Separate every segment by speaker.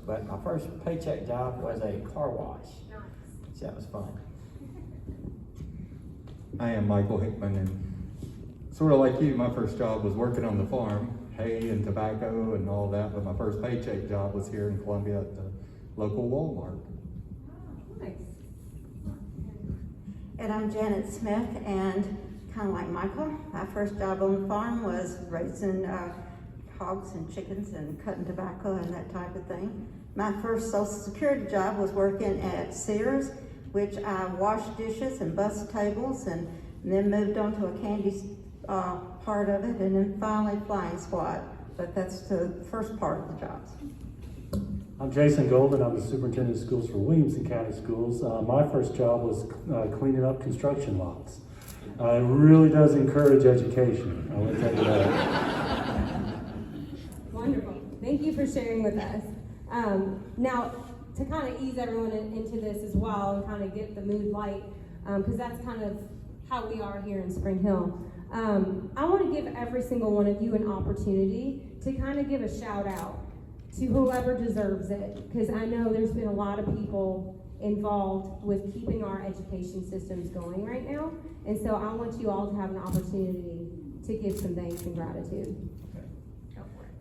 Speaker 1: but my first paycheck job was a car wash.
Speaker 2: Nice.
Speaker 1: So that was fun.
Speaker 3: I am Michael Hickman, and sort of like you, my first job was working on the farm, hay and tobacco and all that, but my first paycheck job was here in Columbia at the local Walmart.
Speaker 2: Oh, nice.
Speaker 4: And I'm Janet Smith, and kind of like Michael, my first job on the farm was raising hogs and chickens and cutting tobacco and that type of thing. My first Social Security job was working at Sears, which I washed dishes and bussed tables, and then moved on to a candy part of it, and then finally flying squad. But that's the first part of the jobs.
Speaker 5: I'm Jason Golden. I'm the superintendent of schools for Williamson County Schools. My first job was cleaning up construction lots. It really does encourage education, I will tell you that.
Speaker 2: Wonderful. Thank you for sharing with us. Now, to kind of ease everyone into this as well and kind of get the mood light, because that's kind of how we are here in Spring Hill. I want to give every single one of you an opportunity to kind of give a shout out to whoever deserves it, because I know there's been a lot of people involved with keeping our education systems going right now, and so I want you all to have an opportunity to give some thanks and gratitude. Go for it.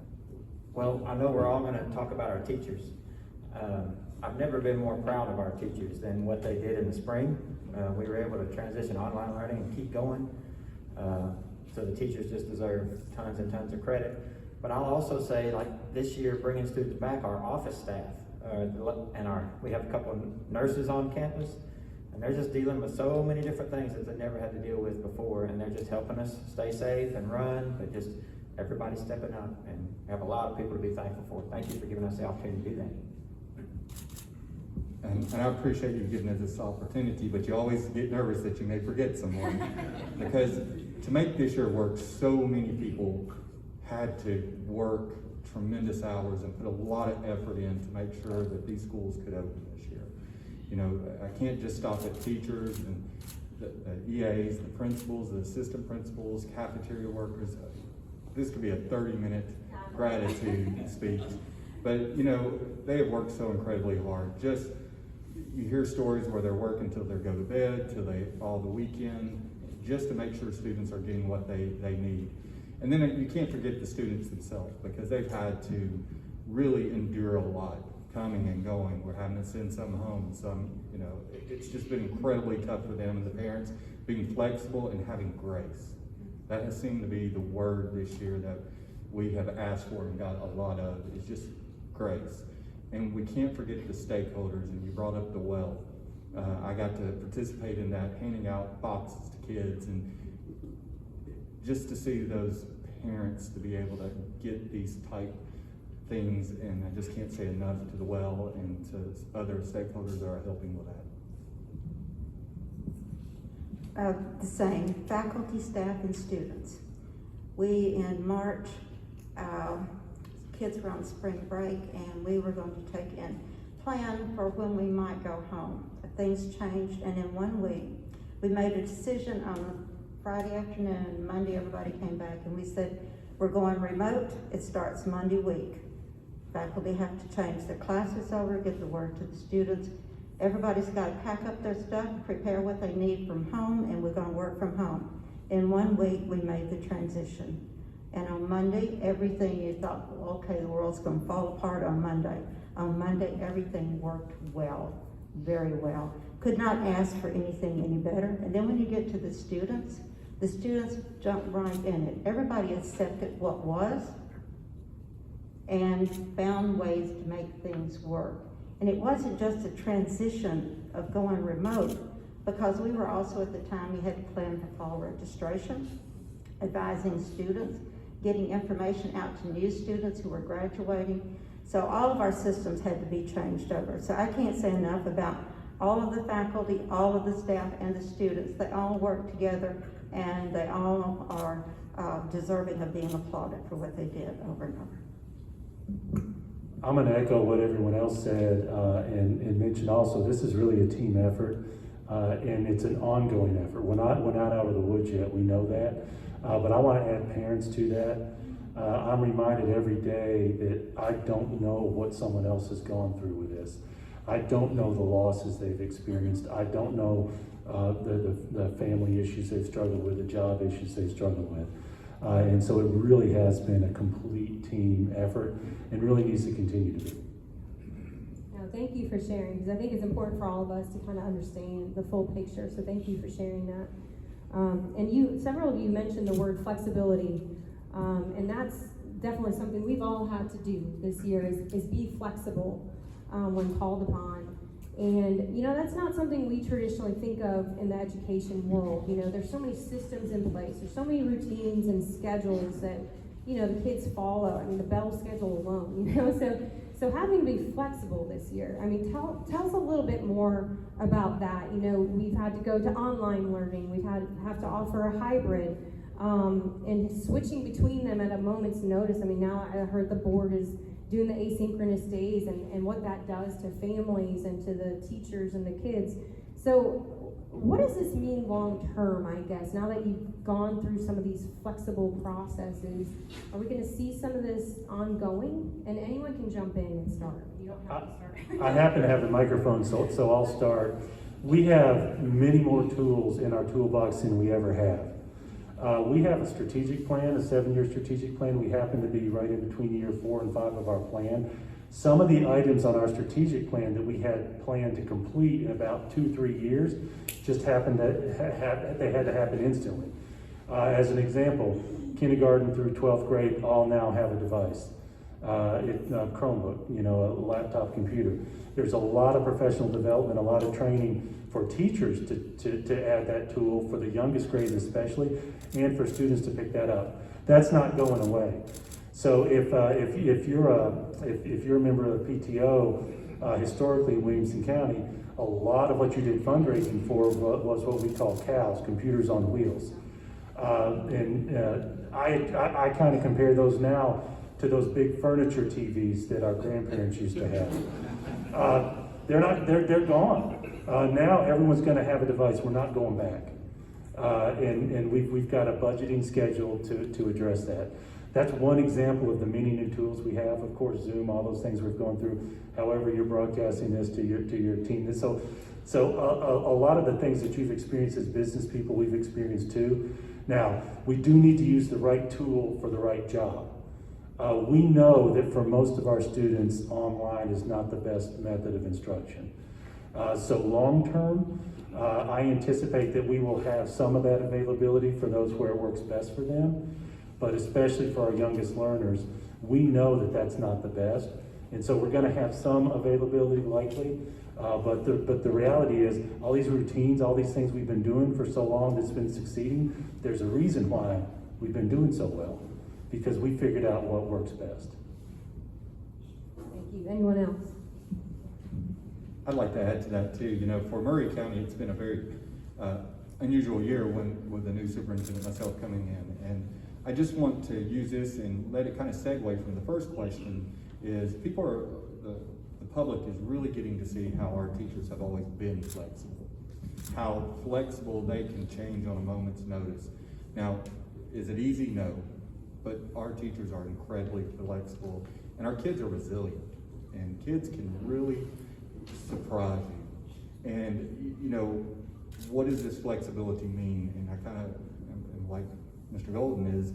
Speaker 1: Well, I know we're all going to talk about our teachers. I've never been more proud of our teachers than what they did in the spring. We were able to transition online learning and keep going. So the teachers just deserve tons and tons of credit. But I'll also say, like this year, bringing students back, our office staff, and we have a couple of nurses on campus, and they're just dealing with so many different things that they never had to deal with before, and they're just helping us stay safe and run, but just everybody stepping up, and we have a lot of people to be thankful for. Thank you for giving us the opportunity to do that.
Speaker 3: And I appreciate you giving us this opportunity, but you always get nervous that you may forget someone. Because to make this year work, so many people had to work tremendous hours and put a lot of effort in to make sure that these schools could open this year. You know, I can't just stop at teachers and the EAs, the principals, the assistant principals, cafeteria workers. This could be a 30-minute gratitude speech. But, you know, they have worked so incredibly hard. Just, you hear stories where they're working till they go to bed, till all the weekend, just to make sure students are getting what they need. And then you can't forget the students themselves, because they've had to really endure a lot, coming and going. We're having to send some home, some, you know, it's just been incredibly tough for them and the parents, being flexible and having grace. That has seemed to be the word this year that we have asked for and got a lot of, is just grace. And we can't forget the stakeholders, and you brought up the well. I got to participate in that, handing out boxes to kids, and just to see those parents to be able to get these type things, and I just can't say enough to the well and to other stakeholders that are helping with that.
Speaker 4: The same, faculty, staff, and students. We, in March, kids were on spring break, and we were going to plan for when we might go home. Things changed, and in 1 week, we made a decision on Friday afternoon. Monday, everybody came back, and we said, we're going remote. It starts Monday week. Faculty have to change their classes over, get the word to the students. Everybody's got to pack up their stuff, prepare what they need from home, and we're going to work from home. In 1 week, we made the transition. And on Monday, everything you thought, well, okay, the world's going to fall apart on Monday. On Monday, everything worked well, very well. Could not ask for anything any better. And then when you get to the students jumped right in it. Everybody accepted what was and found ways to make things work. And it wasn't just a transition of going remote, because we were also at the time, we had to plan for fall registration, advising students, getting information out to new students who were graduating. So all of our systems had to be changed over. So I can't say enough about all of the faculty, all of the staff, and the students. They all work together, and they all are deserving of being applauded for what they did over and over.
Speaker 5: I'm going to echo what everyone else said and mention also, this is really a team effort, and it's an ongoing effort. We're not out of the woods yet, we know that, but I want to add parents to that. I'm reminded every day that I don't know what someone else has gone through with this. I don't know the losses they've experienced. I don't know the family issues they've struggled with, the job issues they've struggled with. And so it really has been a complete team effort and really needs to continue to be.
Speaker 2: No, thank you for sharing, because I think it's important for all of us to kind of understand the full picture. So thank you for sharing that. And several of you mentioned the word flexibility, and that's definitely something we've all had to do this year is be flexible when called upon. And, that's not something we traditionally think of in the education world. There's so many systems in place. There's so many routines and schedules that, the kids follow. I mean, the Bell schedule alone, So having to be flexible this year, I mean, tell us a little bit more about that. We've had to go to online learning. We've have to offer a hybrid, and switching between them at a moment's notice. I mean, now I heard the board is doing the asynchronous days and what that does to families and to the teachers and the kids. So what does this mean long term, I guess, now that you've gone through some of these flexible processes? Are we going to see some of this ongoing? And anyone can jump in and start. You don't have to start.
Speaker 5: I happen to have the microphone, so I'll start. We have many more tools in our toolbox than we ever have. We have a strategic plan, a 7-year strategic plan. We happen to be right in between year 4 and 5 of our plan. Some of the items on our strategic plan that we had planned to complete in about 2-3 years just happened that they had to happen instantly. As an example, kindergarten through 12th grade all now have a device. Chromebook, a laptop computer. There's a lot of professional development, a lot of training for teachers to add that tool for the youngest grades especially, and for students to pick that up. That's not going away. So if you're a member of the PTO, historically in Williamson County, a lot of what you did fundraising for was what we call COWs, computers on wheels. I kind of compare those now to those big furniture TVs that our grandparents used to have. They're gone. Now everyone's going to have a device. We're not going back. And we've got a budgeting schedule to address that. That's one example of the many new tools we have. Of course, Zoom, all those things we've gone through. However, you're broadcasting this to your team. So a lot of the things that you've experienced as business people, we've experienced too. Now, we do need to use the right tool for the right job. We know that for most of our students, online is not the best method of instruction. So long term, I anticipate that we will have some of that availability for those where it works best for them, but especially for our youngest learners, we know that that's not the best. And so we're gonna have some availability likely, but the reality is all these routines, all these things we've been doing for so long that's been succeeding, there's a reason why we've been doing so well, because we figured out what works best.
Speaker 2: Thank you. Anyone else?
Speaker 3: I'd like to add to that too. For Murray County, it's been a very unusual year with the new superintendent, myself coming in. And I just want to use this and let it kind of segue from the first question is the public is really getting to see how our teachers have always been flexible, how flexible they can change on a moment's notice. Now, is it easy? No, but our teachers are incredibly flexible and our kids are resilient, and kids can really surprise you. And what does this flexibility mean? And I kind of am like Mr. Golden is,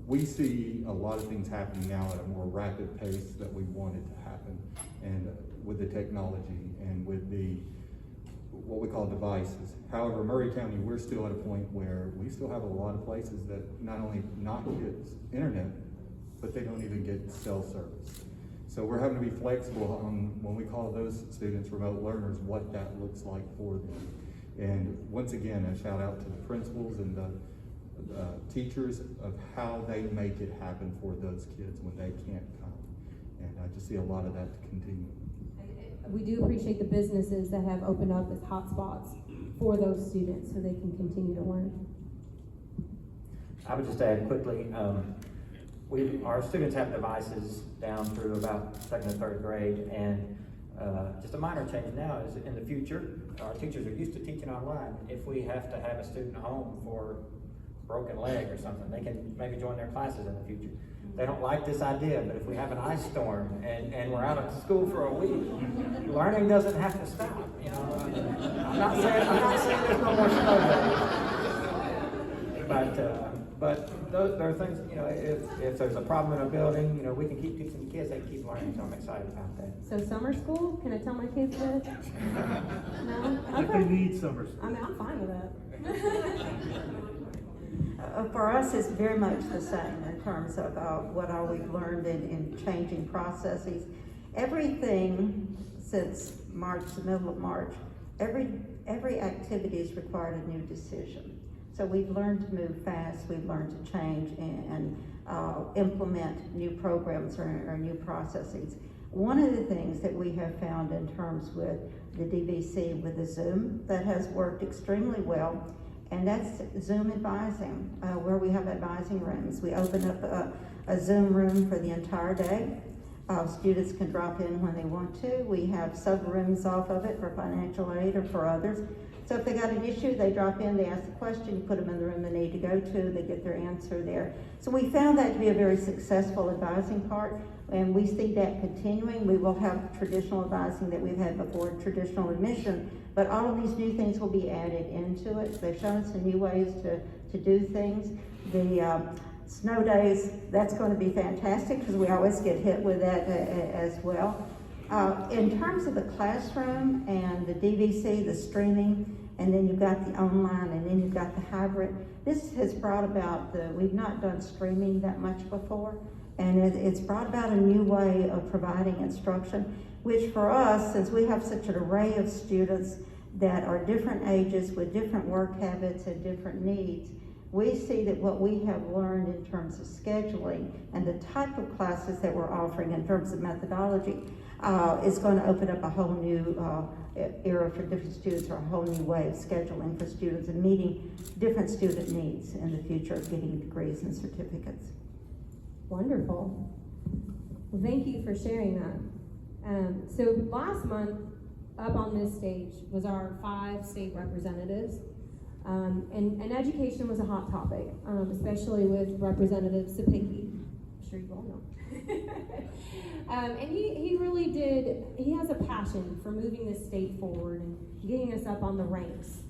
Speaker 3: we see a lot of things happening now at a more rapid pace that we wanted to happen, and with the technology and with the what we call devices. However, Murray County, we're still at a point where we still have a lot of places that not only not get internet, but they don't even get cell service. So we're having to be flexible on when we call those students remote learners, what that looks like for them. And once again, a shout out to the principals and the teachers of how they make it happen for those kids when they can't come. And I just see a lot of that to continue.
Speaker 2: We do appreciate the businesses that have opened up as hotspots for those students so they can continue to learn.
Speaker 1: I would just add quickly, our students have devices down through about 2nd and 3rd grade, and just a minor change now is in the future, our teachers are used to teaching online. If we have to have a student home for a broken leg or something, they can maybe join their classes in the future. they don't like this idea, but if we have an ice storm and we're out of school for a week, learning doesn't have to stop, you know. I'm not saying there's no more snow days. But there are things, you know, if there's a problem in a building, you know, we can keep teaching the kids, they can keep learning, so I'm excited about that.
Speaker 2: So summer school, can I tell my kids this? No?
Speaker 5: If they
Speaker 2: Okay.
Speaker 5: need summer school.
Speaker 2: I mean, I'm fine with that.
Speaker 4: For us, it's very much the same in terms of what all we've learned in changing processes. Everything since March, the middle of March, every activity has required a new decision. So we've learned to move fast, we've learned to change and implement new programs or new processes. One of the things that we have found in terms with the DVC with the Zoom that has worked extremely well, and that's Zoom advising, where we have advising rooms. We open up a Zoom room for the entire day. Students can drop in when they want to. We have sub-rooms off of it for financial aid or for others. So if they got an issue, they drop in, they ask the question, you put them in the room they need to go to, they get their answer there. So we found that to be a very successful advising part, and we see that continuing. We will have traditional advising that we've had before, traditional admission, but all of these new things will be added into it. They've shown us some new ways to do things. The snow days, that's going to be fantastic because we always get hit with that as well. In terms of the classroom and the DVC, the streaming, and then you've got the online, and then you've got the hybrid, this has brought about we've not done streaming that much before, and it's brought about a new way of providing instruction, which for us, since we have such an array of students that are different ages with different work habits and different needs, we see that what we have learned in terms of scheduling and the type of classes that we're offering in terms of methodology is going to open up a whole new era for different students, or a whole new way of scheduling for students and meeting different student needs in the future of getting degrees and certificates.
Speaker 2: Wonderful. Well, thank you for sharing that. So last month, up on this stage was our 5 state representatives. And education was a hot topic, especially with Representative Sapicki. I'm sure you all know. And he really he has a passion for moving this state forward and getting us up on the ranks,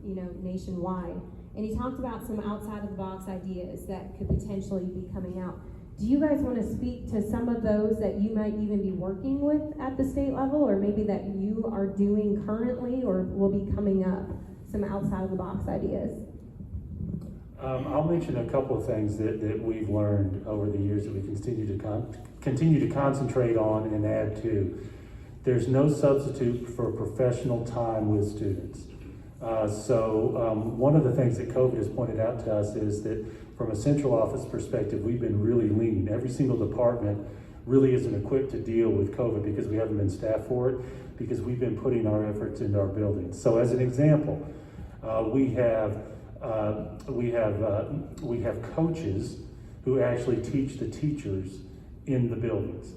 Speaker 2: nationwide. And he talked about some outside of the box ideas that could potentially be coming out. Do you guys want to speak to some of those that you might even be working with at the state level, or maybe that you are doing currently or will be coming up? Some outside of the box ideas.
Speaker 5: I'll mention a couple of things that we've learned over the years that we continue to concentrate on and add to. There's no substitute for professional time with students. One of the things that COVID has pointed out to us is that from a central office perspective, we've been really lean. Every single department really isn't equipped to deal with COVID because we haven't been staffed for it, because we've been putting our efforts into our buildings. So as an example, we have coaches who actually teach the teachers in the buildings,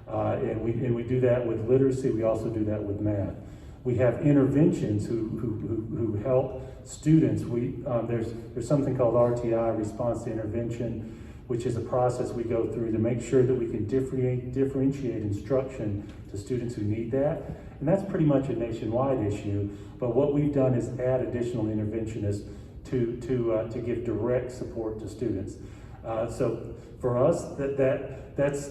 Speaker 5: and we do that with literacy. We also do that with math. We have interventions who help students. There's something called RTI, response to intervention, which is a process we go through to make sure that we can differentiate instruction to students who need that. And that's pretty much a nationwide issue, but what we've done is add additional interventionists to give direct support to students. So for us, that's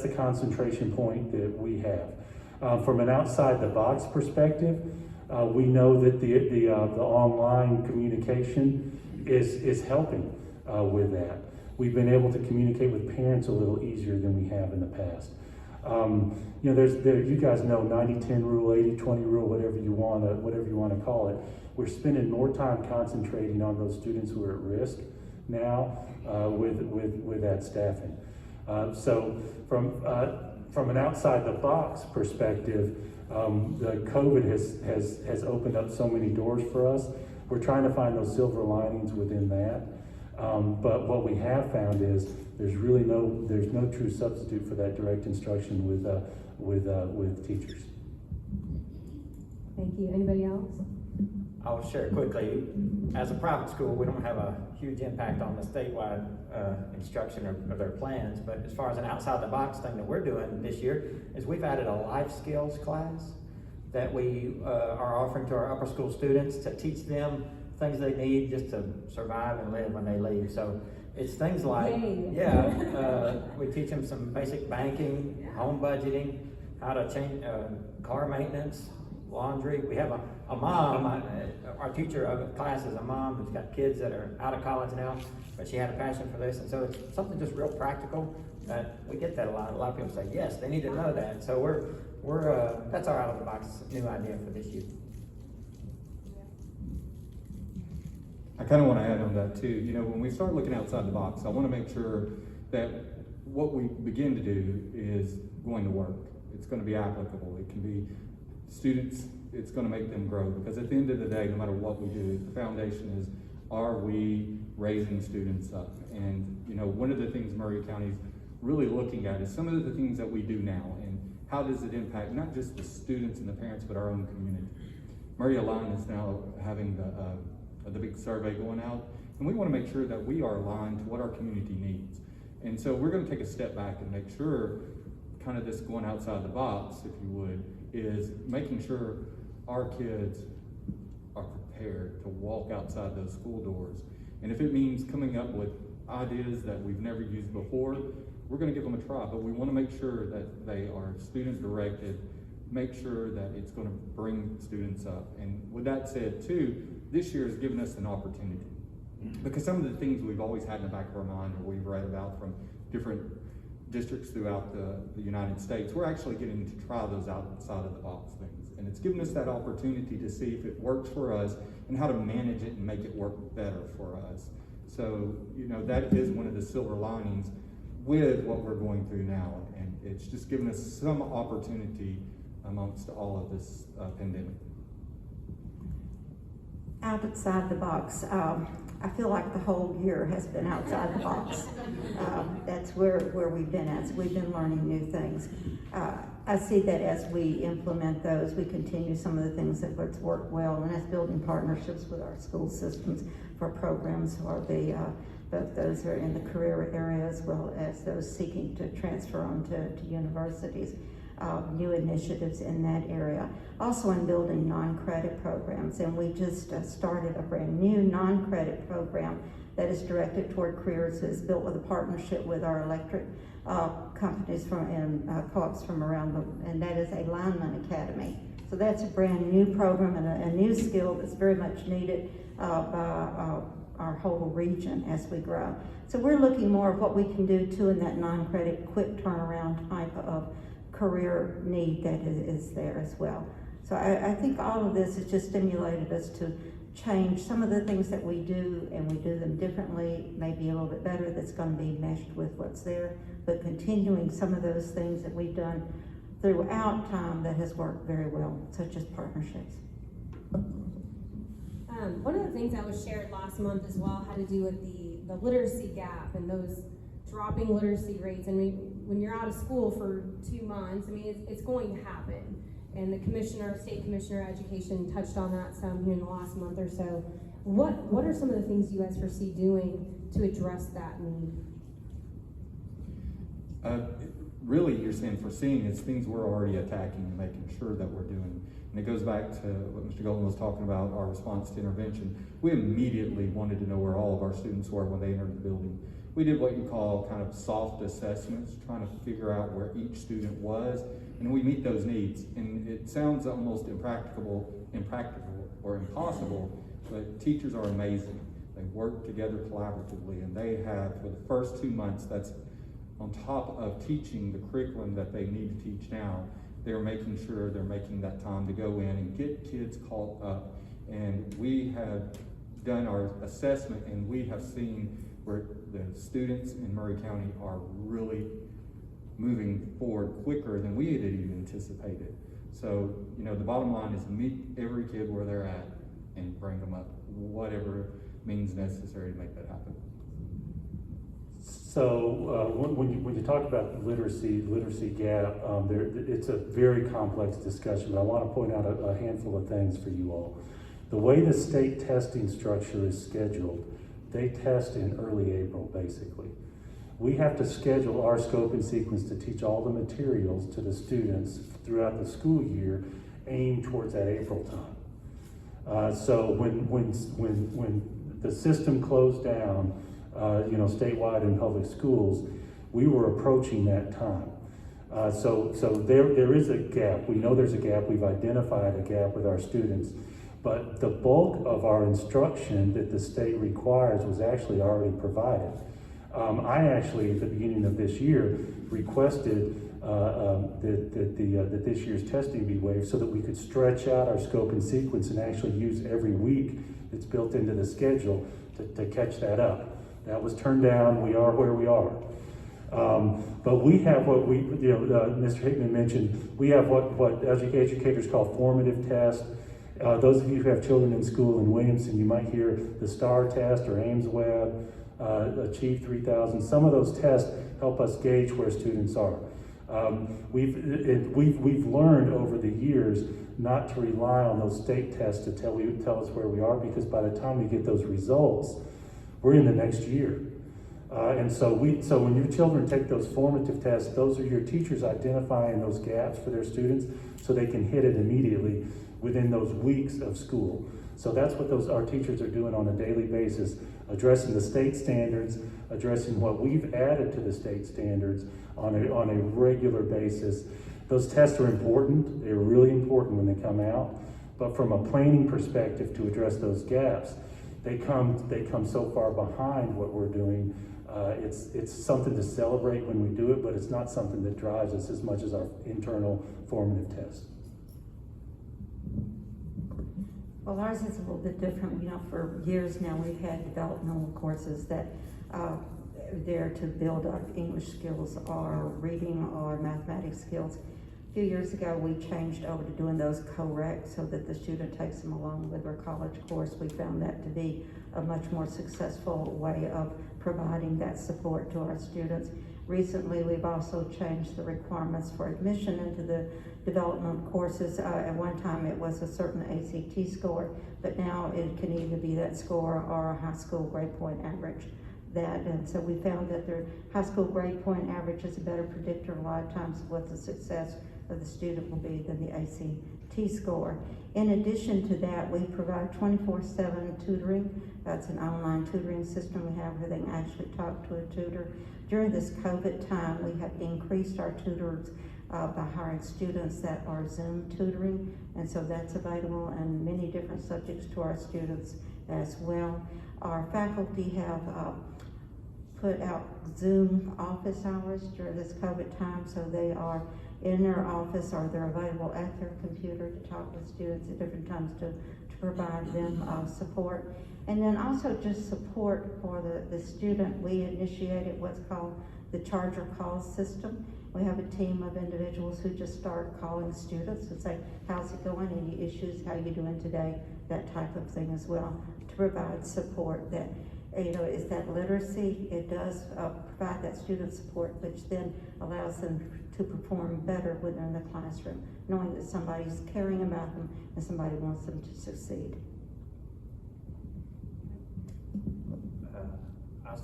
Speaker 5: the concentration point that we have. From an outside the box perspective, we know that the online communication is helping with that. We've been able to communicate with parents a little easier than we have in the past. You guys know 90-10 rule, 80-20 rule, whatever you want to call it. We're spending more time concentrating on those students who are at risk now with that staffing. So from an outside the box perspective, the COVID has opened up so many doors for us. We're trying to find those silver linings within that. But what we have found is there's no true substitute for that direct instruction with teachers.
Speaker 2: Thank you. Anybody else?
Speaker 1: I'll share quickly. As a private school, we don't have a huge impact on the statewide instruction of their plans, but as far as an outside-the-box thing that we're doing this year is we've added a life skills class that we are offering to our upper school students to teach them things they need just to survive and live when they leave. So it's things like, we teach them some basic banking, home budgeting, how to change car maintenance, laundry. We have a mom, our teacher of the class is a mom who's got kids that are out of college now, but she had a passion for this, and so it's something just real practical that we get that a lot. A lot of people say, yes, they need to know that. So we're that's our out of the box new idea for this year.
Speaker 3: I kind of want to add on that too. You know, when we start looking outside the box, I want to make sure that what we begin to do is going to work. It's going to be applicable. It can be students, it's going to make them grow, because at the end of the day, no matter what we do, the foundation is, are we raising students up? And you know, one of the things Murray County is really looking at is some of the things that we do now, and how does it impact not just the students and the parents, but our own community. Murray Aligned is now having the big survey going out, and we want to make sure that we are aligned to what our community needs. And so we're going to take a step back and make sure, kind of this going outside the box, if you would, is making sure our kids are prepared to walk outside those school doors. And if it means coming up with ideas that we've never used before, we're going to give them a try, but we want to make sure that they are student directed, make sure that it's going to bring students up. And with that said too, this year has given us an opportunity, because some of the things we've always had in the back of our mind, or we've read about from different districts throughout the United States, we're actually getting to try those outside of the box things. And it's given us that opportunity to see if it works for us and how to manage it and make it work better for us. So, you know, that is one of the silver linings with what we're going through now. And it's just given us some opportunity amongst all of this pandemic.
Speaker 4: Outside the box, I feel like the whole year has been outside the box. That's where we've been at. So we've been learning new things. I see that as we implement those, we continue some of the things that have worked well, and as building partnerships with our school systems for programs, or both those who are in the career area as well as those seeking to transfer on to universities. New initiatives in that area. Also in building non-credit programs, and we just started a brand new non-credit program that is directed toward careers. It's built with a partnership with our electric companies and co-ops from around and that is a Lineman Academy. So that's a brand new program and a new skill that's very much needed by our whole region as we grow. So we're looking more at what we can do too in that non-credit quick turnaround type of career need that is there as well. So I think all of this has just stimulated us to change some of the things that we do, and we do them differently, maybe a little bit better, that's going to be meshed with what's there, but continuing some of those things that we've done throughout time that has worked very well, such as partnerships.
Speaker 2: One of the things that was shared last month as well had to do with the literacy gap and those dropping literacy rates. I mean, when you're out of school for 2 months, I mean, it's going to happen. And the State Commissioner of Education touched on that some here in the last month or so. What are some of the things you guys foresee doing to address that need?
Speaker 3: Really, you're saying foreseeing, it's things we're already attacking and making sure that we're doing. And it goes back to what Mr. Golden was talking about, our response to intervention. We immediately wanted to know where all of our students were when they entered the building. We did what you call kind of soft assessments, trying to figure out where each student was, and we meet those needs. And it sounds almost impractical or impossible, but teachers are amazing. They work together collaboratively, and they have, for the first 2 months, that's on top of teaching the curriculum that they need to teach now, they're making sure they're making that time to go in and get kids caught up. And we have done our assessment, and we have seen where the students in Murray County are really moving forward quicker than we had even anticipated. So, you know, the bottom line is meet every kid where they're at and bring them up, whatever means necessary to make that happen.
Speaker 5: So when you talk about the literacy gap, it's a very complex discussion, but I want to point out a handful of things for you all. The way the state testing structure is scheduled, they test in early April, basically. We have to schedule our scope and sequence to teach all the materials to the students throughout the school year, aimed towards that April time. So when the system closed down, statewide in public schools, we were approaching that time. So there is a gap. We know there's a gap. We've identified a gap with our students. But the bulk of our instruction that the state requires was actually already provided. I actually, at the beginning of this year, requested that this year's testing be waived so that we could stretch out our scope and sequence and actually use every week that's built into the schedule to catch that up. That was turned down. We are where we are. But we have what Mr. Hickman mentioned, we have what educators call formative tests. Those of you who have children in school in Williamson, you might hear the STAR test or Ames Web, Achieve 3000. Some of those tests help us gauge where students are. We've learned over the years not to rely on those state tests to tell us where we are, because by the time we get those results, we're in the next year. And so when your children take those formative tests, those are your teachers identifying those gaps for their students so they can hit it immediately within those weeks of school. So that's what our teachers are doing on a daily basis, addressing the state standards, addressing what we've added to the state standards on a regular basis. Those tests are important. They're really important when they come out. But from a planning perspective to address those gaps, they come so far behind what we're doing. It's something to celebrate when we do it, but it's not something that drives us as much as our internal formative tests.
Speaker 4: Well, ours is a little bit different. For years now, we've had developmental courses that there to build up English skills or reading or mathematics skills. A few years ago, we changed over to doing those co-rec so that the student takes them along with their college course. We found that to be a much more successful way of providing that support to our students. Recently, we've also changed the requirements for admission into the development courses. At one time, it was a certain ACT score, but now it can either be that score or a high school grade point average. And so we found that their high school grade point average is a better predictor a lot of times of what the success of the student will be than the ACT score. In addition to that, we provide 24/7 tutoring. That's an online tutoring system we have where they can actually talk to a tutor. During this COVID time, we have increased our tutors by hiring students that are Zoom tutoring, and so that's available in many different subjects to our students as well. Our faculty have put out Zoom office hours during this COVID time, so they are in their office or they're available at their computer to talk with students at different times to provide them support. And then also just support for the student. We initiated what's called the Charger Call system. We have a team of individuals who just start calling students and say, how's it going, any issues, how are you doing today, that type of thing as well, to provide support that, is that literacy. It does provide that student support, which then allows them to perform better when they're in the classroom, knowing that somebody's caring about them and somebody wants them to succeed.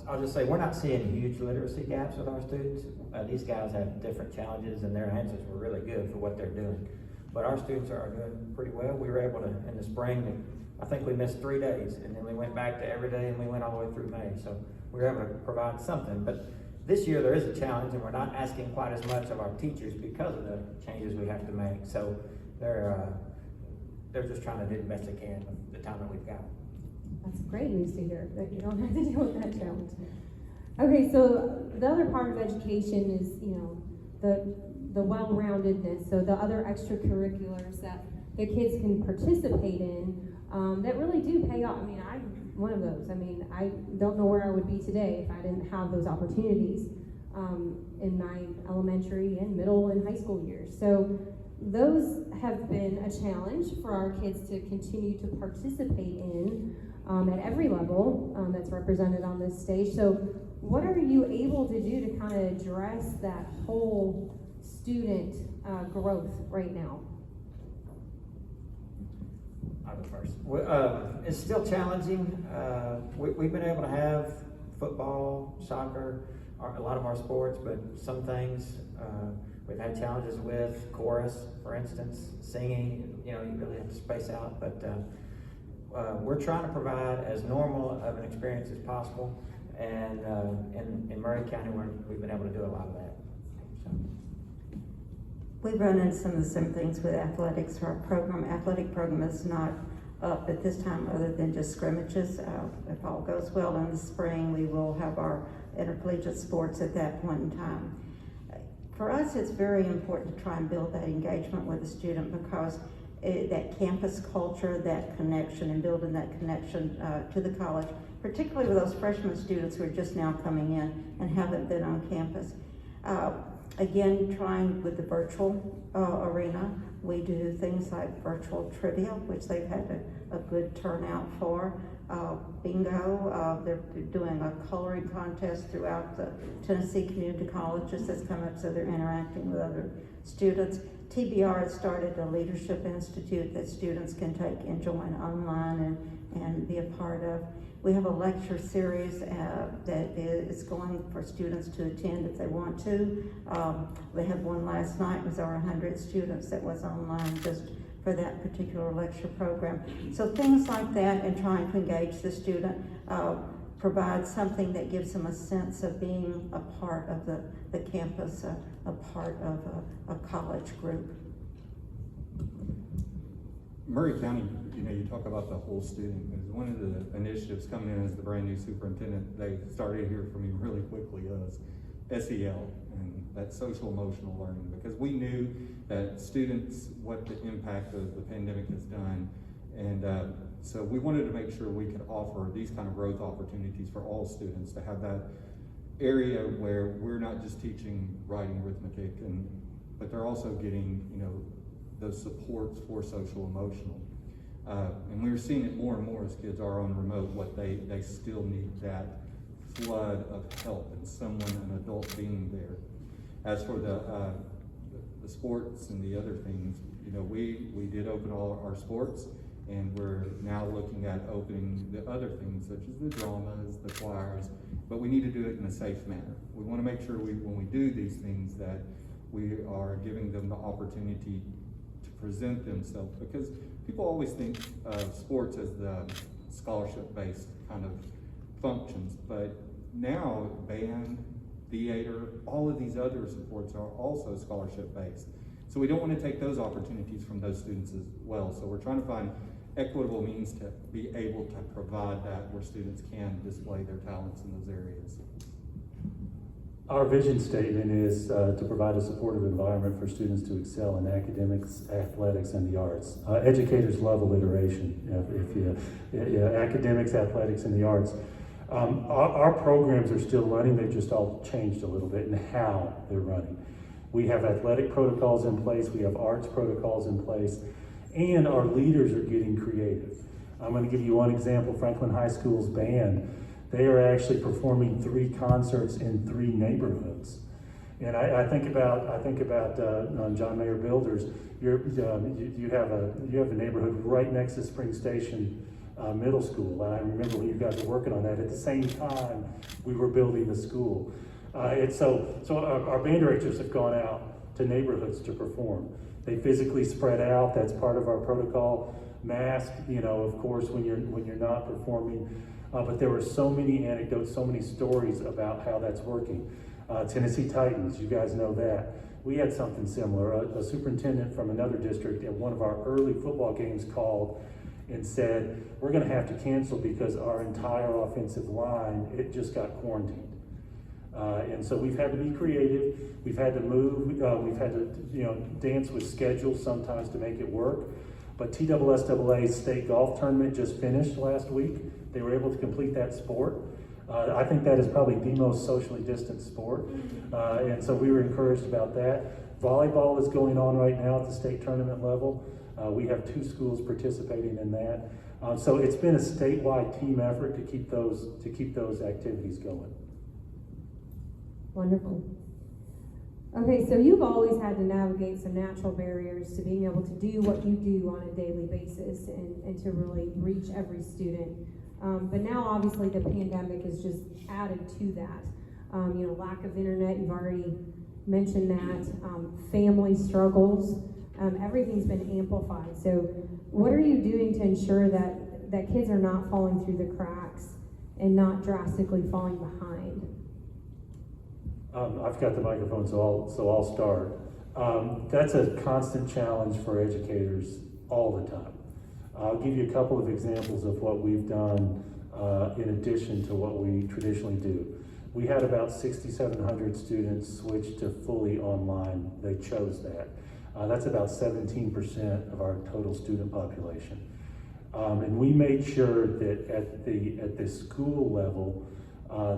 Speaker 1: I'll just say we're not seeing huge literacy gaps with our students. These guys have different challenges and their answers were really good for what they're doing. But our students are doing pretty well. We were able to, in the spring, I think we missed 3 days, and then we went back to every day and we went all the way through May. So we were able to provide something. But this year there is a challenge and we're not asking quite as much of our teachers because of the changes we have to make. So they're just trying to do the best they can with the time that we've got.
Speaker 2: That's great news to hear, that you don't have to deal with that challenge. Okay, so the other part of education is, the well-roundedness, so the other extracurriculars that the kids can participate in that really do pay off. I'm one of those. I don't know where I would be today if I didn't have those opportunities in my elementary and middle and high school years. So those have been a challenge for our kids to continue to participate in at every level that's represented on this stage. So what are you able to do to kind of address that whole student growth right now?
Speaker 1: first. It's still challenging. We've been able to have football, soccer, a lot of our sports, but some things we've had challenges with. Chorus, for instance, singing, you really have to space out, but we're trying to provide as normal of an experience as possible, and in Murray County, we've been able to do a lot of that. So.
Speaker 4: We've run into some of the same things with athletics. Our athletic program is not up at this time other than just scrimmages. If all goes well in the spring, we will have our intercollegiate sports at that point in time. For us, it's very important to try and build that engagement with the student, because that campus culture, that connection, and building that connection to the college, particularly with those freshman students who are just now coming in and haven't been on campus. Again, trying with the virtual arena, we do things like virtual trivia, which they've had a good turnout for. Bingo, they're doing a coloring contest throughout the Tennessee community colleges that's come up, so they're interacting with other students. TBR has started a leadership institute that students can take and join online and be a part of. We have a lecture series that is going for students to attend if they want to. They had one last night. It was over 100 students that was online just for that particular lecture program. So things like that, and trying to engage the student, provide something that gives them a sense of being a part of the campus, a part of a college group.
Speaker 3: Murray County, you talk about the whole student. One of the initiatives coming in as the brand new superintendent, they started here for me really quickly, was SEL, and that social emotional learning, because we knew that students, what the impact of the pandemic has done, and so we wanted to make sure we could offer these kind of growth opportunities for all students, to have that area where we're not just teaching writing, arithmetic, but they're also getting, those supports for social emotional. And we're seeing it more and more as kids are on remote, what they still need that flood of help and someone, an adult, being there. As for the sports and the other things, we did open all our sports, and we're now looking at opening the other things, such as the dramas, the choirs, but we need to do it in a safe manner. We want to make sure when we do these things that we are giving them the opportunity to present themselves, because people always think of sports as the scholarship-based kind of functions, but now band, theater, all of these other supports are also scholarship-based. So we don't want to take those opportunities from those students as well. So we're trying to find equitable means to be able to provide that where students can display their talents in those areas.
Speaker 5: Our vision statement is to provide a supportive environment for students to excel in academics, athletics, and the arts. Educators love alliteration. Academics, athletics, and the arts. Our programs are still running. They've just all changed a little bit in how they're running. We have athletic protocols in place. We have arts protocols in place. And our leaders are getting creative. I'm going to give you one example. Franklin High School's band, they are actually performing 3 concerts in 3 neighborhoods. And I think about John Mayer Builders. You have a neighborhood right next to Spring Station Middle School, and I remember when you guys were working on that. At the same time, we were building the school. Our band directors have gone out to neighborhoods to perform. They physically spread out. That's part of our protocol. Mask, of course, when you're not performing. But there were so many anecdotes, so many stories about how that's working. Tennessee Titans, you guys know that. We had something similar. A superintendent from another district at one of our early football games called and said, we're going to have to cancel because our entire offensive line, it just got quarantined. And so we've had to be creative. We've had to move. We've had to, dance with schedules sometimes to make it work. But TSSAA's state golf tournament just finished last week. They were able to complete that sport. I think that is probably the most socially distant sport. And so we were encouraged about that. Volleyball is going on right now at the state tournament level. We have 2 schools participating in that. So it's been a statewide team effort to keep those activities going.
Speaker 2: Wonderful. Okay, so you've always had to navigate some natural barriers to being able to do what you do on a daily basis and to really reach every student. But now obviously the pandemic has just added to that. Lack of internet, you've already mentioned that. Family struggles, everything's been amplified. So what are you doing to ensure that kids are not falling through the cracks and not drastically falling behind?
Speaker 5: I've got the microphone, so I'll start. That's a constant challenge for educators all the time. I'll give you a couple of examples of what we've done in addition to what we traditionally do. We had about 6,700 students switch to fully online. They chose that. That's about 17% of our total student population. And we made sure that at the school level,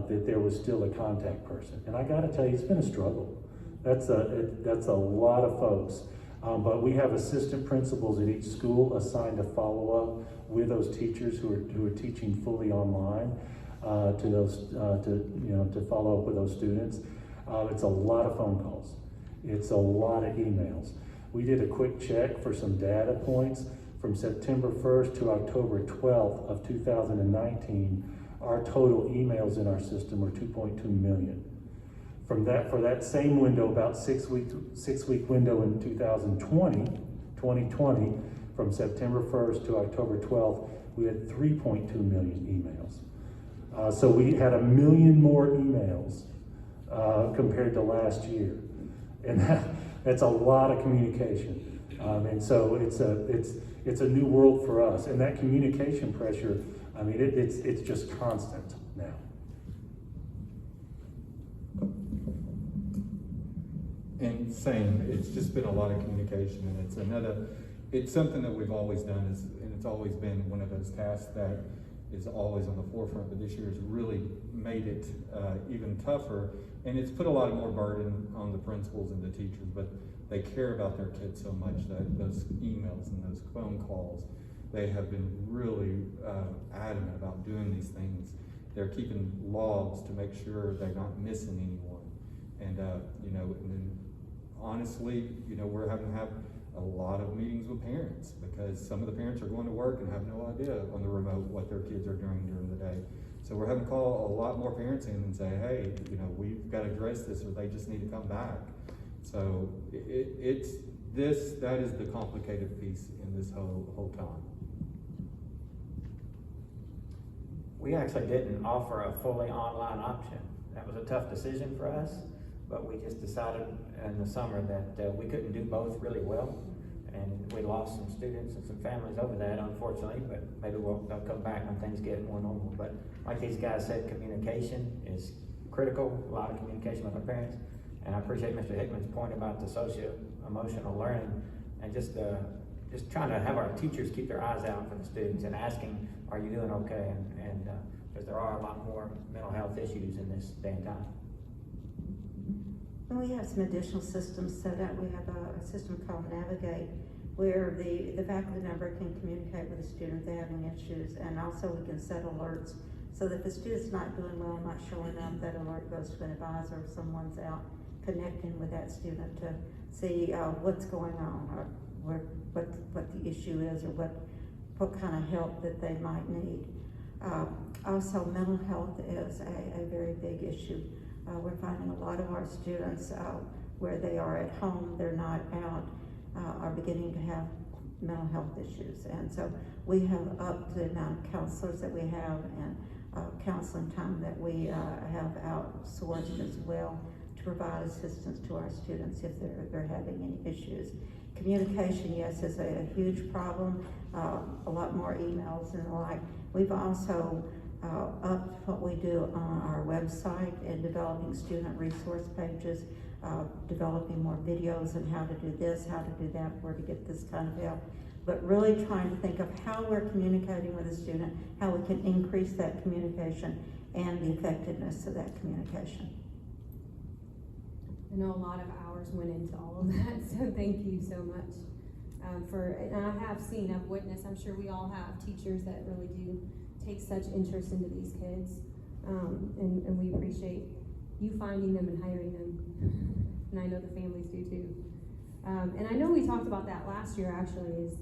Speaker 5: that there was still a contact person. And I gotta tell you, it's been a struggle. That's a lot of folks. But we have assistant principals at each school assigned to follow up with those teachers who are teaching fully online to follow up with those students. It's a lot of phone calls. It's a lot of emails. We did a quick check for some data points from September 1st to October 12th of 2019. Our total emails in our system were 2.2 million. For that same window, about six week window in 2020, from September 1st to October 12th, we had 3.2 million emails. So we had 1 million more emails compared to last year, and that's a lot of communication. And so it's a new world for us, and that communication pressure, I mean, it's just constant now.
Speaker 3: And same, it's just been a lot of communication, and it's something that we've always done, and it's always been one of those tasks that is always on the forefront, but this year has really made it even tougher, and it's put a lot more burden on the principals and the teachers, but they care about their kids so much that those emails and those phone calls, they have been really adamant about doing these things. They're keeping logs to make sure they're not missing anyone. And, and then honestly, we're having to have a lot of meetings with parents because some of the parents are going to work and have no idea on the remote what their kids are doing during the day. So we're having to call a lot more parents in and say, hey, we've got to address this or they just need to come back. So that is the complicated piece in this whole time.
Speaker 1: We actually didn't offer a fully online option. That was a tough decision for us, but we just decided in the summer that we couldn't do both really well. And we lost some students and some families over that, unfortunately, but maybe they'll come back when things get more normal. But like these guys said, communication is critical, a lot of communication with our parents. And I appreciate Mr. Hickman's point about the socio-emotional learning and just trying to have our teachers keep their eyes out for the students and asking, are you doing okay? And because there are a lot more mental health issues in this day and time.
Speaker 4: And we have some additional systems set up. We have a system called Navigate, where the faculty member can communicate with the student if they're having issues, and also we can set alerts so that if the student's not doing well, not showing up, that alert goes to an advisor if someone's out connecting with that student to see what's going on, or what the issue is, or what kind of help that they might need. Also, mental health is a very big issue. We're finding a lot of our students where they are at home, they're not out, are beginning to have mental health issues. And so we have upped the amount of counselors that we have and counseling time that we have outsourced as well to provide assistance to our students if they're having any issues. Communication, yes, is a huge problem. A lot more emails and the like. We've also upped what we do on our website and developing student resource pages, developing more videos on how to do this, how to do that, where to get this kind of help. But really trying to think of how we're communicating with a student, how we can increase that communication and the effectiveness of that communication.
Speaker 2: I know a lot of hours went into all of that, so thank you so much and I have seen, I've witnessed, I'm sure we all have teachers that really do take such interest into these kids, and we appreciate you finding them and hiring them. and I know the families do too. And I know we talked about that last year actually, is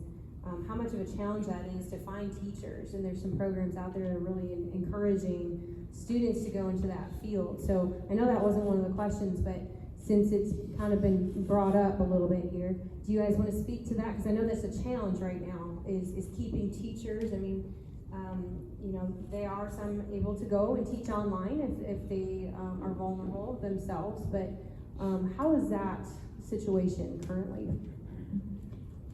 Speaker 2: how much of a challenge that is to find teachers, and there's some programs out there that are really encouraging students to go into that field. So I know that wasn't one of the questions, but since it's kind of been brought up a little bit here, do you guys want to speak to that? Because I know that's a challenge right now, is keeping teachers. I mean, you know, they are some able to go and teach online if they are vulnerable themselves, but how is that situation currently?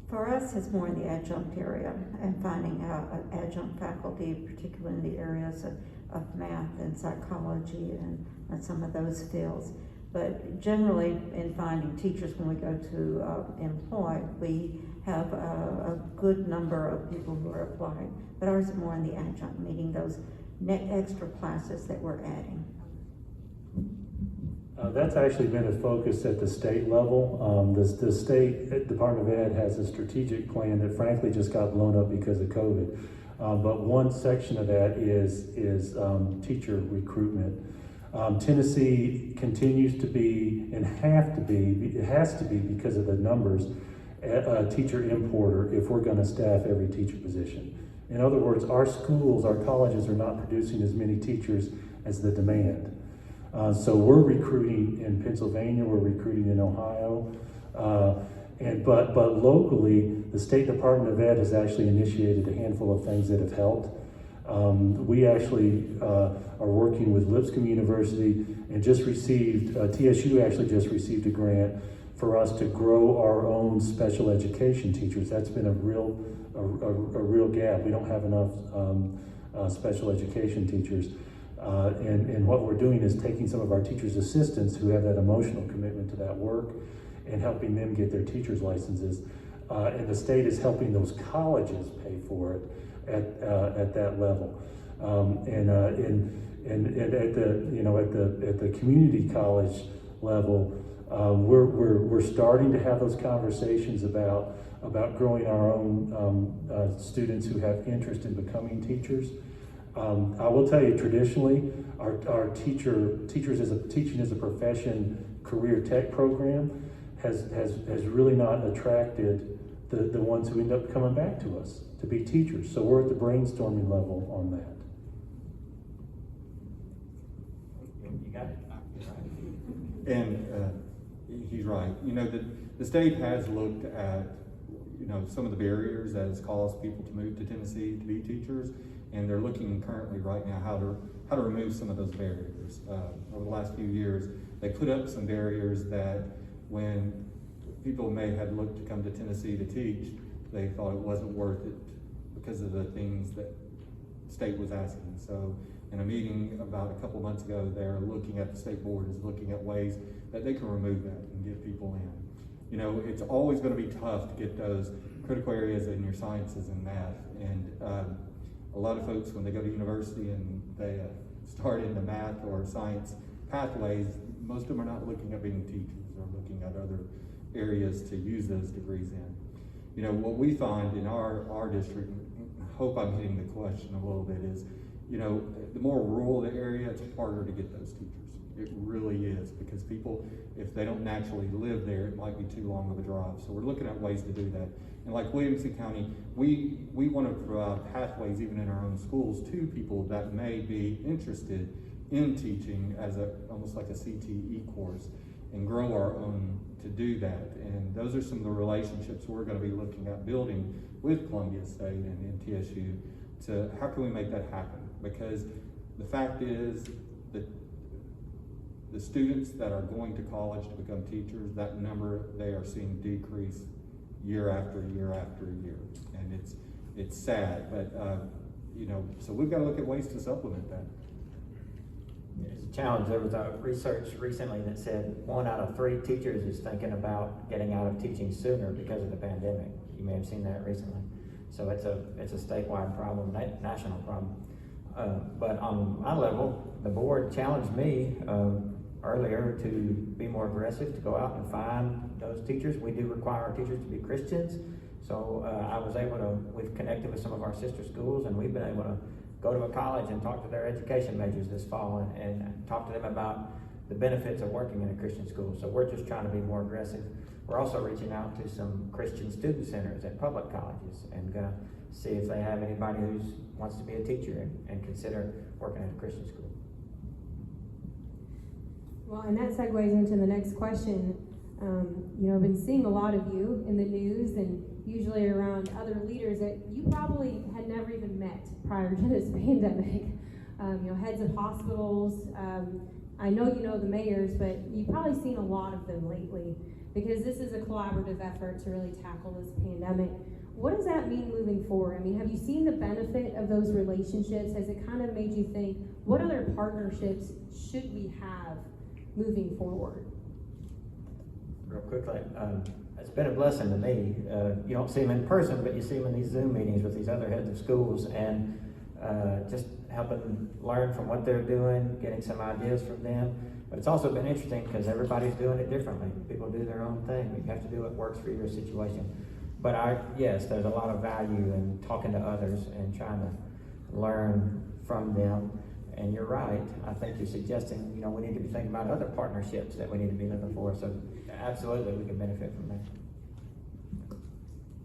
Speaker 4: For us, it's more in the adjunct area and finding adjunct faculty, particularly in the areas of math and psychology and some of those fields. But generally, in finding teachers, when we go to employ, we have a good number of people who are applying. But ours is more in the adjunct, meaning those extra classes that we're adding.
Speaker 5: That's actually been a focus at the state level. The state Department of Ed has a strategic plan that frankly just got blown up because of COVID. But one section of that is teacher recruitment. Tennessee continues to be, and it has to be because of the numbers, a teacher importer if we're going to staff every teacher position. In other words, our schools, our colleges are not producing as many teachers as the demand. So we're recruiting in Pennsylvania, we're recruiting in Ohio, but locally, the State Department of Ed has actually initiated a handful of things that have helped. We actually are working with Lipscomb University and just received, TSU actually just received a grant for us to grow our own special education teachers. That's been a real gap. We don't have enough special education teachers. And what we're doing is taking some of our teachers' assistants who have that emotional commitment to that work and helping them get their teacher's licenses. And the state is helping those colleges pay for it at that level. And at the community college level, we're starting to have those conversations about growing our own students who have interest in becoming teachers. I will tell you, traditionally, our teachers as teaching as a profession career tech program has really not attracted the ones who end up coming back to us to be teachers. So we're at the brainstorming level on that.
Speaker 1: You got it?
Speaker 3: And he's right. You know, the state has looked at, you know, some of the barriers that has caused people to move to Tennessee to be teachers, and they're looking currently right now how to remove some of those barriers. Over the last few years, they put up some barriers that when people may have looked to come to Tennessee to teach, they thought it wasn't worth it because of the things that the state was asking. So in a meeting about a couple months ago, they're looking at, the state board is looking at ways that they can remove that and get people in. You know, it's always going to be tough to get those critical areas in your sciences and math. And a lot of folks, when they go to university and they start in the math or science pathways, most of them are not looking at being teachers or looking at other areas to use those degrees in. You know, what we find in our district, I hope I'm hitting the question a little bit, is, you know, the more rural the area, it's harder to get those teachers. It really is, because people, if they don't naturally live there, it might be too long of a drive. So we're looking at ways to do that. And like Williamson County, we want to provide pathways even in our own schools to people that may be interested in teaching as almost like a CTE course, and grow our own to do that. And those are some of the relationships we're going to be looking at building with Columbia State and TSU to how can we make that happen? Because the fact is that the students that are going to college to become teachers, that number they are seeing decrease year after year after year. And it's sad, but you know, so we've got to look at ways to supplement that.
Speaker 1: It's a challenge. There was a research recently that said 1 out of 3 teachers is thinking about getting out of teaching sooner because of the pandemic. You may have seen that recently. So it's a statewide problem, national problem. But on my level, the board challenged me earlier to be more aggressive, to go out and find those teachers. We do require our teachers to be Christians. So I was able to, we've connected with some of our sister schools, and we've been able to go to a college and talk to their education majors this fall and talk to them about the benefits of working in a Christian school. So we're just trying to be more aggressive. We're also reaching out to some Christian student centers at public colleges and gonna see if they have anybody who wants to be a teacher and consider working at a Christian school.
Speaker 2: Well, and that segues into the next question. You know, I've been seeing a lot of you in the news and usually around other leaders that you probably had never even met prior to this pandemic. You know, heads of hospitals. I know you know the mayors, but you've probably seen a lot of them lately because this is a collaborative effort to really tackle this pandemic. What does that mean moving forward? I mean, have you seen the benefit of those relationships? Has it kind of made you think, what other partnerships should we have moving forward?
Speaker 1: Real quickly, it's been a blessing to me. You don't see them in person, but you see them in these Zoom meetings with these other heads of schools, and just helping them learn from what they're doing, getting some ideas from them. But it's also been interesting because everybody's doing it differently. People do their own thing. You have to do what works for your situation. But yes, there's a lot of value in talking to others and trying to learn from them. And you're right. I think you're suggesting, you know, we need to be thinking about other partnerships that we need to be looking for. So absolutely, we can benefit from that.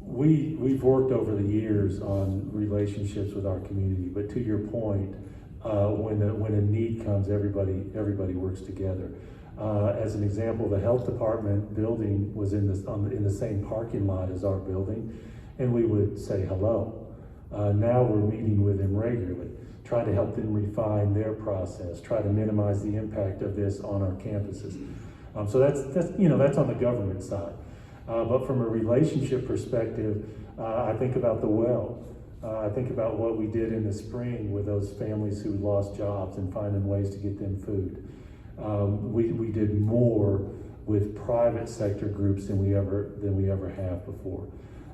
Speaker 5: We've worked over the years on relationships with our community, but to your point, when a need comes, everybody works together. As an example, the health department building was in the same parking lot as our building, and we would say hello. Now we're meeting with them regularly, try to help them refine their process, try to minimize the impact of this on our campuses. So that's on the government side. But from a relationship perspective, I think about the well. I think about what we did in the spring with those families who lost jobs and finding ways to get them food. We did more with private sector groups than we ever have before.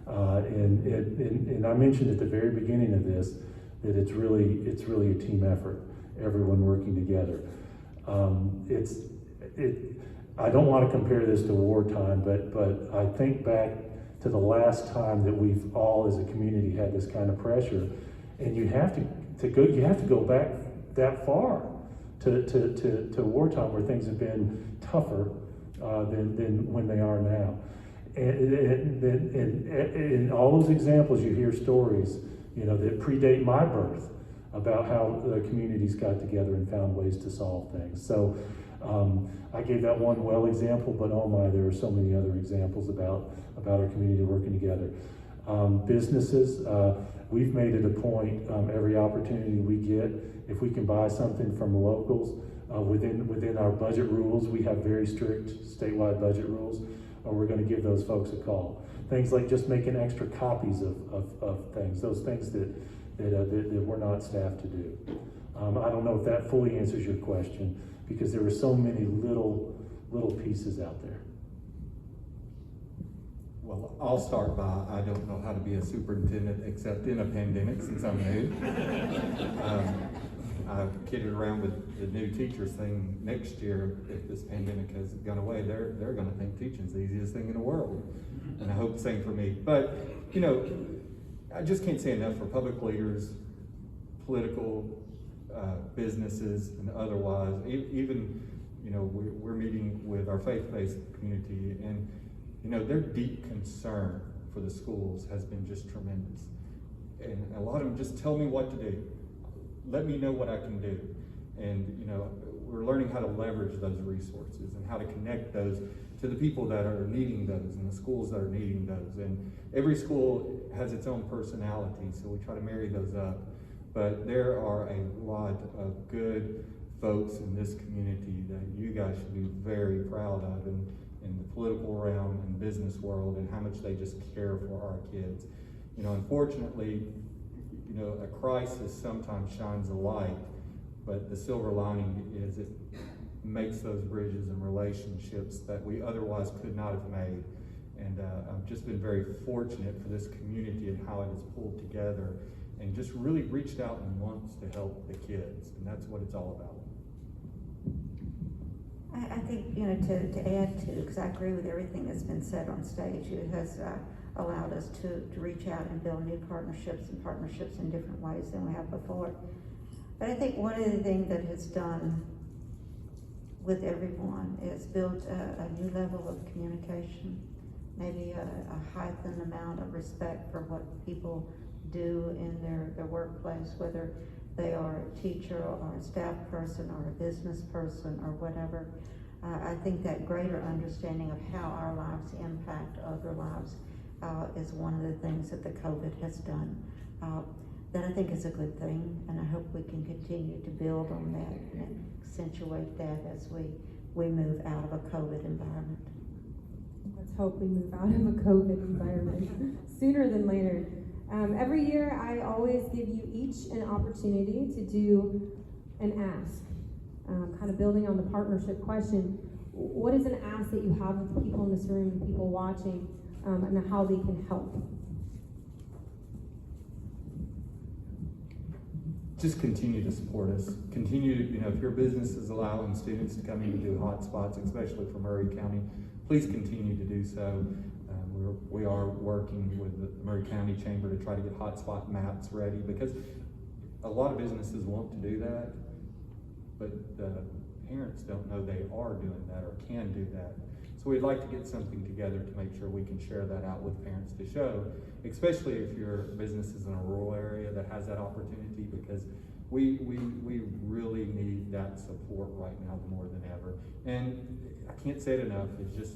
Speaker 5: And I mentioned at the very beginning of this that it's really a team effort, everyone working together. I don't want to compare this to wartime, but I think back to the last time that we've all as a community had this kind of pressure, and you have to go back that far to wartime where things have been tougher than when they are now. And in all those examples, you hear stories, you know, that predate my birth about how the communities got together and found ways to solve things. So I gave that one well example, but oh my, there are so many other examples about our community working together. Businesses, we've made it a point, every opportunity we get, if we can buy something from locals, within our budget rules, we have very strict statewide budget rules, we're gonna give those folks a call. Things like just making extra copies of things, those things that we're not staffed to do. I don't know if that fully answers your question, because there were so many little pieces out there.
Speaker 3: Well, I'll start by, I don't know how to be a superintendent except in a pandemic since I'm new. I've kidded around with the new teachers thing. Next year, if this pandemic has gone away, they're gonna think teaching's the easiest thing in the world. And I hope the same for me. But, you know, I just can't say enough for public leaders, political businesses and otherwise. Even, you know, we're meeting with our faith-based community, and, you know, their deep concern for the schools has been just tremendous. And a lot of them just tell me what to do. Let me know what I can do. And, you know, we're learning how to leverage those resources and how to connect those to the people that are needing those and the schools that are needing those. And every school has its own personality, so we try to marry those up. But there are a lot of good folks in this community that you guys should be very proud of in the political realm and business world, and how much they just care for our kids. You know, unfortunately, you know, a crisis sometimes shines a light, but the silver lining is it makes those bridges and relationships that we otherwise could not have made. And I've just been very fortunate for this community and how it has pulled together and just really reached out and wants to help the kids, and that's what it's all about.
Speaker 4: I think, you know, to add to, because I agree with everything that's been said on stage, it has allowed us to reach out and build new partnerships in different ways than we have before. But I think one of the things that has done with everyone is build a new level of communication, maybe a heightened amount of respect for what people do in their workplace, whether they are a teacher or a staff person or a business person or whatever. I think that greater understanding of how our lives impact other lives is one of the things that the COVID has done. That I think is a good thing, and I hope we can continue to build on that and accentuate that as we move out of a COVID environment.
Speaker 2: Let's hope we move out of a COVID environment sooner than later. Every year, I always give you each an opportunity to do an ask. Kind of building on the partnership question, what is an ask that you have with people in this room and people watching, and how they can help?
Speaker 3: Just continue to support us. Continue, if your business is allowing students to come in and do hotspots, especially for Murray County, please continue to do so. We are working with the Murray County Chamber to try to get hotspot maps ready, because a lot of businesses want to do that, but parents don't know they are doing that or can do that. So we'd like to get something together to make sure we can share that out with parents to show, especially if your business is in a rural area that has that opportunity, because we really need that support right now more than ever. And I can't say it enough, it's just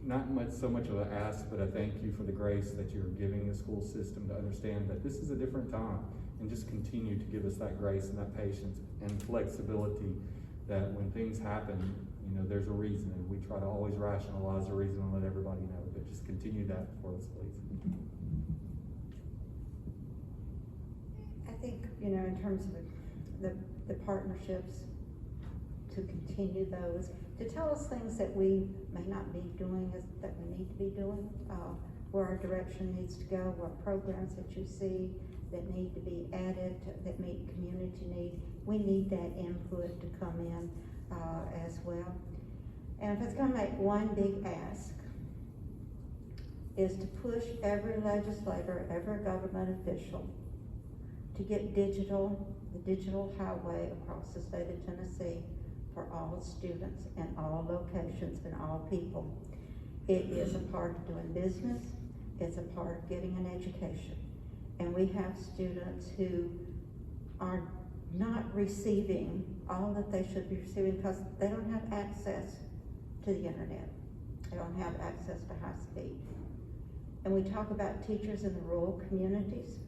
Speaker 3: not so much of an ask, but a thank you for the grace that you're giving the school system to understand that this is a different time, and just continue to give us that grace and that patience and flexibility that when things happen, there's a reason, and we try to always rationalize the reason and let everybody know, but just continue that for us, please.
Speaker 4: I think, in terms of the partnerships, to continue those, to tell us things that we may not be doing that we need to be doing, where our direction needs to go, what programs that you see that need to be added, that meet community need. We need that input to come in as well. And if it's going to make one big ask, is to push every legislator, every government official to get the digital highway across the state of Tennessee for all students and all locations and all people. It is a part of doing business. It's a part of getting an education. And we have students who are not receiving all that they should be receiving because they don't have access to the internet. They don't have access to high speed. And we talk about teachers in the rural communities.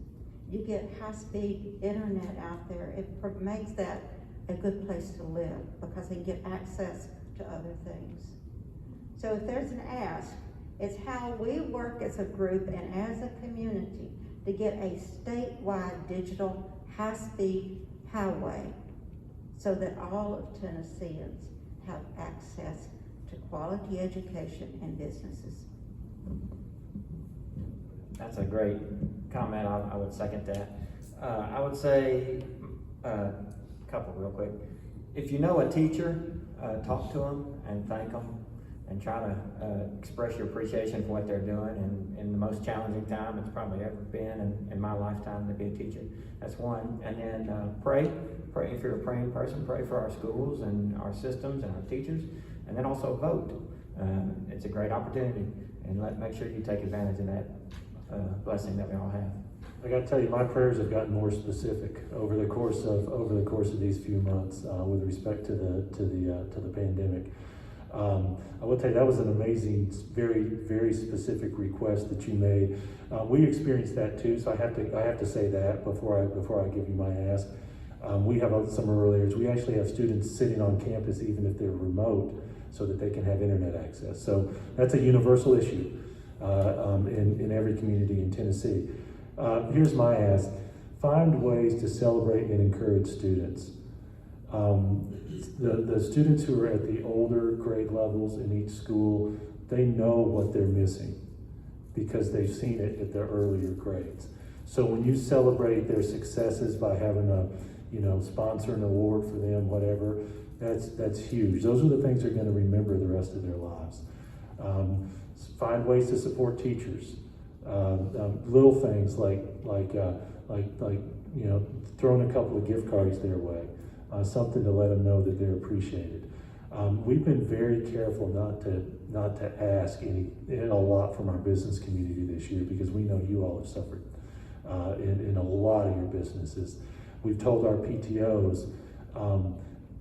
Speaker 4: You get high speed internet out there, it makes that a good place to live because they can get access to other things. So if there's an ask, it's how we work as a group and as a community to get a statewide digital high-speed highway so that all of Tennesseans have access to quality education and businesses.
Speaker 1: That's a great comment. I would second that. I would say a couple real quick. If you know a teacher, talk to them and thank them and try to express your appreciation for what they're doing in the most challenging time it's probably ever been in my lifetime to be a teacher. That's one. And then pray if you're a praying person, pray for our schools and our systems and our teachers. And then also vote. It's a great opportunity, and make sure you take advantage of that blessing that we all have.
Speaker 5: I got to tell you, my prayers have gotten more specific over the course of these few months with respect to the pandemic. I will tell you that was an amazing, very, very specific request that you made. We experienced that too, so I have to say that before I give you my ask. We have some rural areas. We actually have students sitting on campus even if they're remote, so that they can have internet access. So that's a universal issue in every community in Tennessee. Here's my ask: find ways to celebrate and encourage students. The students who are at the older grade levels in each school, they know what they're missing because they've seen it at their earlier grades. So when you celebrate their successes by having sponsor an award for them, whatever, that's huge. Those are the things they're going to remember the rest of their lives. Find ways to support teachers. Little things like throwing a couple of gift cards their way. Something to let them know that they're appreciated. We've been very careful not to ask a lot from our business community this year, because we know you all have suffered in a lot of your businesses. We've told our PTOs,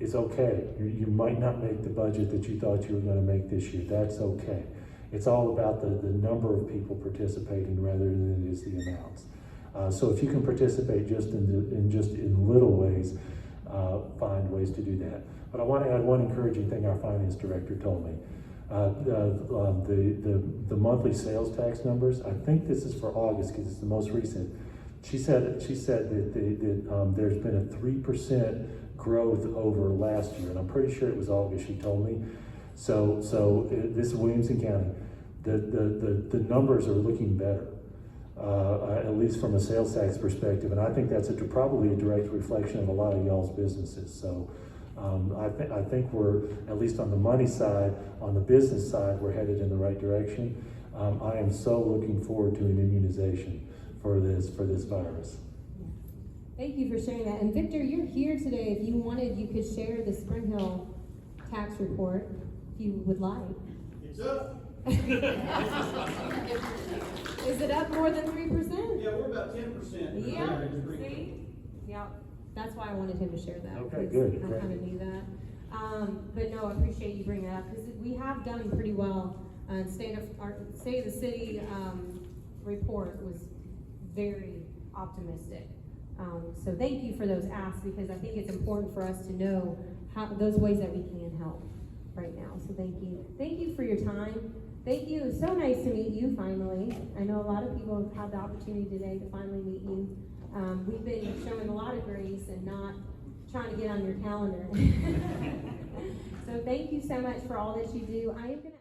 Speaker 5: it's okay. You might not make the budget that you thought you were going to make this year. That's okay. It's all about the number of people participating rather than it is the amounts. So if you can participate just in little ways, find ways to do that. But I want to add one encouraging thing our finance director told me. The monthly sales tax numbers, I think this is for August because it's the most recent. She said that there's been a 3% growth over last year, and I'm pretty sure it was August, she told me. So this is Williamson County. The numbers are looking better, at least from a sales tax perspective, and I think that's probably a direct reflection of a lot of y'all's businesses. So I think we're, at least on the money side, on the business side, we're headed in the right direction. I am so looking forward to an immunization for this virus.
Speaker 2: Thank you for sharing that. And Victor, you're here today. If you wanted, you could share the Spring Hill tax report if you would like.
Speaker 6: It's up.
Speaker 2: Is it up more than 3%?
Speaker 6: Yeah, we're about 10%.
Speaker 2: Yeah, see? Yeah, that's why I wanted him to share that.
Speaker 5: Okay,
Speaker 2: 'cause
Speaker 5: good,
Speaker 2: I
Speaker 5: great.
Speaker 2: kind of knew that. But no, I appreciate you bringing that up, because we have done pretty well. State of the City report was very optimistic. So thank you for those asks, because I think it's important for us to know those ways that we can help right now. So thank you. Thank you for your time. Thank you. It's so nice to meet you finally. I know a lot of people have had the opportunity today to finally meet you. We've been showing a lot of grace and not trying to get on your calendar. So thank you so much for all that you do. I am gonna